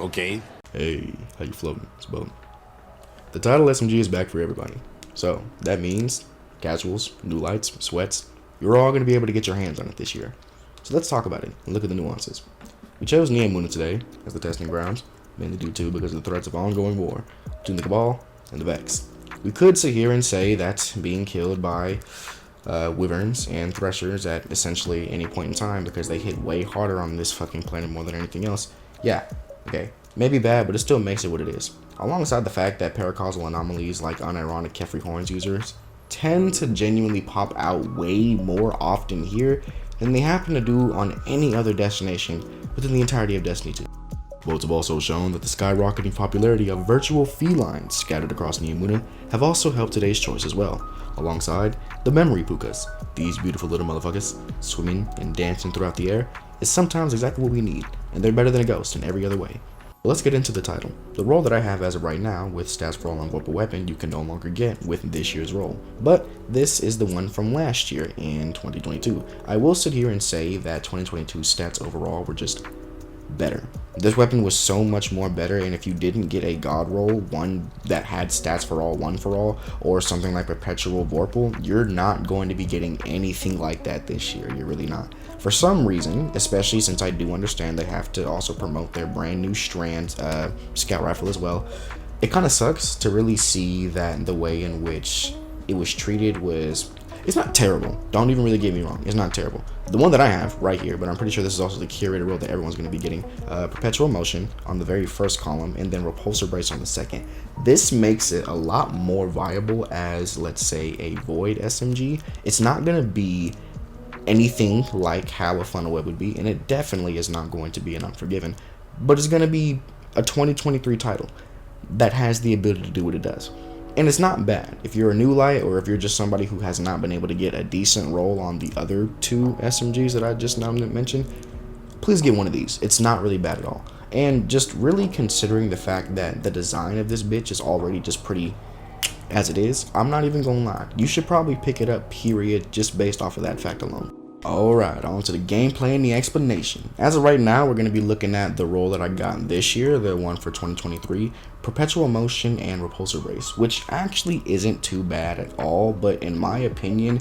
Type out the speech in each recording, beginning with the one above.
Okay. Hey, how you floating? It's Bo. The Title SMG is back for everybody. So, that means casuals, new lights, sweats, you're all going to be able to get your hands on it this year. So let's talk about it and look at the nuances. We chose Niamuna today as the testing grounds, mainly due to because of the threats of ongoing war between the Cabal and the Vex. We could sit here and say that being killed by wyverns and threshers at essentially any point in time because they hit way harder on this fucking planet more than anything else. Yeah, okay, maybe bad, but it still makes it what it is. Alongside the fact that paracausal anomalies like unironic Kefri Horns users tend to genuinely pop out way more often here than they happen to do on any other destination within the entirety of Destiny 2. Votes have also shown that the skyrocketing popularity of virtual felines scattered across Niamuna have also helped today's choice as well, alongside the memory pukas. These beautiful little motherfuckers swimming and dancing throughout the air is sometimes exactly what we need, and they're better than a ghost in every other way. But let's get into the title. The role that I have as of right now with stats for all on Vorpal Weapon you can no longer get with this year's role, but this is the one from last year in 2022. I will sit here and say that 2022's stats overall were just better. This weapon was so much more better, and if you didn't get a god roll, one that had stats for all, one for all, or something like Perpetual Vorpal, you're not going to be getting anything like that this year. You're really not. For some reason, especially since I do understand they have to also promote their brand new Strand scout rifle as well, it kind of sucks to really see that the way in which it was treated was, it's not terrible. Don't even really get me wrong. It's not terrible. The one that I have right here, but I'm pretty sure this is also the curator role that everyone's going to be getting. Perpetual Motion on the very first column, and then Repulsor Brace on the second. This makes it a lot more viable as, let's say, a Void SMG. It's not going to be anything like how a Funnel Web would be, and it definitely is not going to be an Unforgiven, but it's going to be a 2023 title that has the ability to do what it does. And it's not bad. If you're a new light, or if you're just somebody who has not been able to get a decent roll on the other two SMGs that I just now mentioned, please get one of these. It's not really bad at all. And just really considering the fact that the design of this bitch is already just pretty as it is, I'm not even gonna lie. You should probably pick it up, period, just based off of that fact alone. Alright, on to the gameplay and the explanation. As of right now, we're going to be looking at the role that I got this year, the one for 2023, Perpetual Motion and Repulsor Brace, which actually isn't too bad at all, but in my opinion,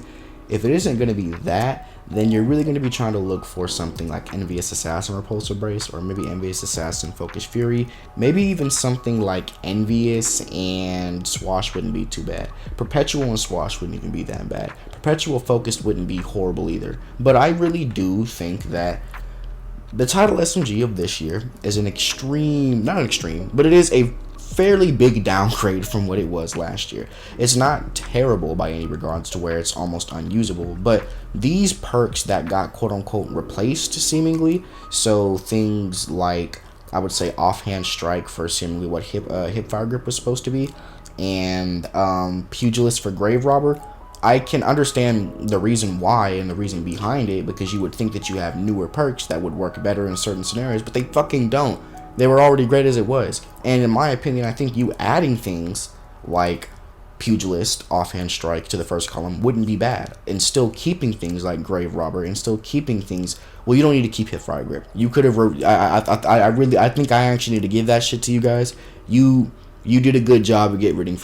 if it isn't going to be that, then you're really going to be trying to look for something like Envious Assassin Repulsor Brace, or maybe Envious Assassin Focus Fury, maybe even something like Envious and Swash wouldn't be too bad. Perpetual and Swash wouldn't even be that bad. Perpetual Focused wouldn't be horrible either. But I really do think that the Title SMG of this year is an extreme, not an extreme, but it is a fairly big downgrade from what it was last year. It's not terrible by any regards to where it's almost unusable, but these perks that got quote-unquote replaced seemingly, so things like, I would say, Offhand Strike for seemingly what hip fire grip was supposed to be, and Pugilist for Grave Robber, I can understand the reason why and the reason behind it, because you would think that you have newer perks that would work better in certain scenarios, but they fucking don't. They were already great as it was. And in my opinion, I think you adding things like Pugilist, Offhand Strike to the first column wouldn't be bad. And still keeping things like Grave Robber, and still keeping things, well, you don't need to keep Hip Fire Grip. You could have, I think I actually need to give that shit to you guys. You did a good job of getting rid of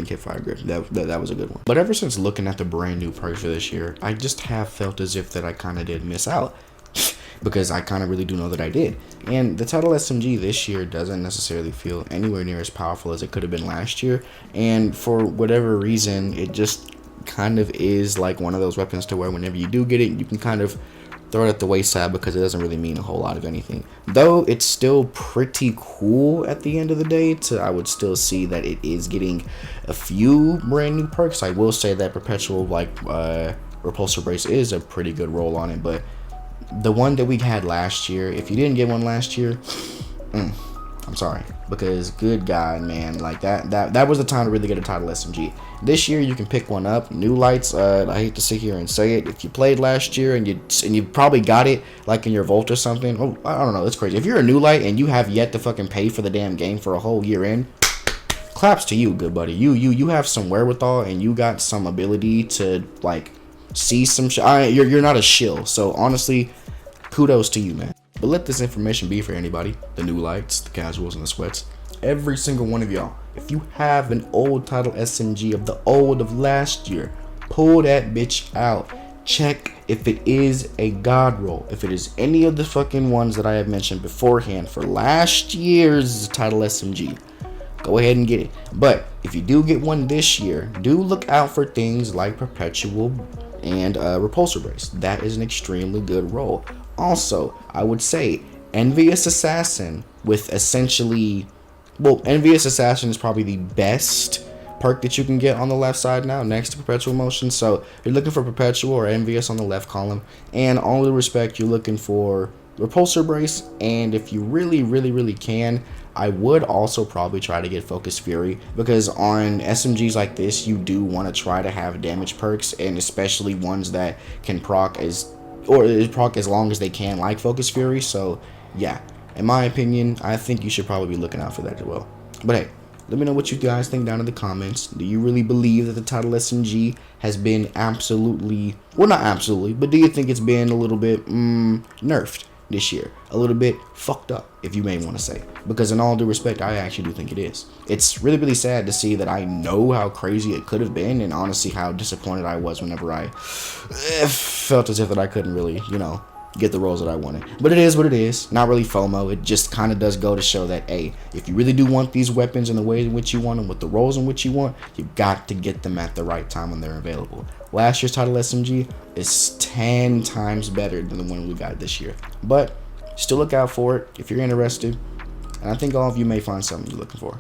Hip Fire Grip. That was a good one. But ever since looking at the brand new perks for this year, I just have felt as if that I kind of did miss out. Because I kind of really do know that I did. And the Title SMG this year doesn't necessarily feel anywhere near as powerful as it could have been last year. And for whatever reason, it just kind of is like one of those weapons to where whenever you do get it, you can kind of throw it at the wayside because it doesn't really mean a whole lot of anything. Though it's still pretty cool at the end of the day, I would still see that it is getting a few brand new perks. I will say that Perpetual, like Repulsor Brace, is a pretty good roll on it, but the one that we had last year, if you didn't get one last year, I'm sorry, because good God, man, like that was the time to really get a Title SMG. This year you can pick one up. New lights, I hate to sit here and say it, if you played last year and you probably got it like in your vault or something, oh, I don't know, it's crazy. If you're a new light and you have yet to fucking pay for the damn game for a whole year in, claps to you, good buddy. You have some wherewithal and you got some ability to like see some you're not a shill. So honestly, kudos to you, man. But let this information be for anybody, the new lights, the casuals, and the sweats. Every single one of y'all, if you have an old Title SMG of the old of last year, pull that bitch out. Check if it is a god roll. If it is any of the fucking ones that I have mentioned beforehand for last year's Title SMG, go ahead and get it. But if you do get one this year, do look out for things like Perpetual and Repulsor Brace. That is an extremely good roll. Also, I would say Envious Assassin with essentially, well, Envious Assassin is probably the best perk that you can get on the left side now, next to Perpetual Motion. So you're looking for Perpetual or Envious on the left column, and all due respect, you're looking for Repulsor Brace. And if you really can, I would also probably try to get Focus Fury, because on SMGs like this, you do want to try to have damage perks, and especially ones that can proc as long as they can, like Focus Fury. So yeah, in my opinion, I think you should probably be looking out for that as well. But hey, let me know what you guys think down in the comments. Do you really believe that the Title SMG has been absolutely, well, not absolutely, but do you think it's been a little bit nerfed this year? A little bit fucked up, if you may want to say. Because in all due respect, I actually do think it is. It's really sad to see that I know how crazy it could have been, and honestly how disappointed I was whenever I felt as if that I couldn't really, get the rolls that I wanted. But it is what it is. Not really FOMO. It just kind of does go to show that, hey, if you really do want these weapons in the way in which you want them, with the rolls in which you want, you got to get them at the right time when they're available. Last year's Title SMG is 10 times better than the one we got this year. But still look out for it if you're interested. And I think all of you may find something you're looking for.